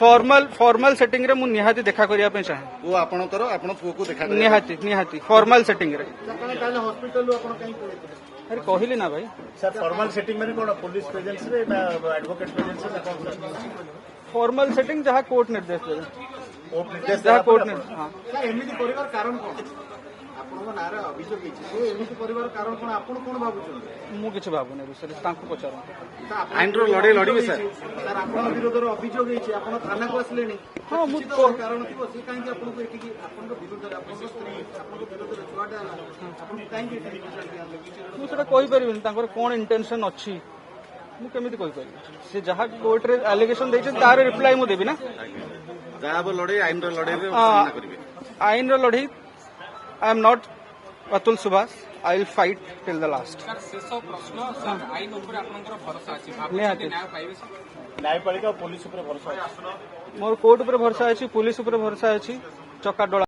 formal setting रे मु निहाती देखा करिया पे चाहे वो आपणकर आपण पुओ को देखा निहाती फॉर्मल सेटिंग रे हॉस्पिटल आपण कहीं अरे कहली ना भाई सर फॉर्मल सेटिंग में कौन पुलिस प्रेजेंस रे ना एडवोकेट प्रेजेंस रे कौन फॉर्मल सेटिंग जहाँ कोर्ट निर्देश देवे कोर्ट निर्देश जहाँ कोर्ट निर्देश हाँ सर एमिति परिवार कारण कोन आपन नारे अभियोग हिची एमिति परिवार कारण कोन आपन कोन भाबुछन मु किछ भाबुने विषय तांको पचारो आईन रो लड़े लड़बे सर सर आपन विरोध रो अभियोग हिची आपन थाना को आसलेनी हाँ मु कारण थिबो से काहे कि आपन को एठी कि आपन को विरोध रे आपन को स्त्री आपन को विरोध रे छुआटा आपन काहे कि एठी मु सेटा कहि परिबिन तांकर कोन इंटेंशन अछि मु केमिति कहि परिबि से जहाँ कोर्ट रे एलिगेशन दैछन तार रिप्लाई मु देबी ना जहाँ वो लड़े आईन रो लड़े सामना करिवे आईन रो लड़ई I am not Atul Subhash I will fight till the last शेष प्रश्न सर आईन ऊपर आपनकर भरोसा अछि निहाती न्याय पाइबे सर न्यायपालिका पुलिस ऊपर भरोसा अछि मोर कोर्ट ऊपर भरोसा अछि पुलिस ऊपर भरोसा अछि चक्का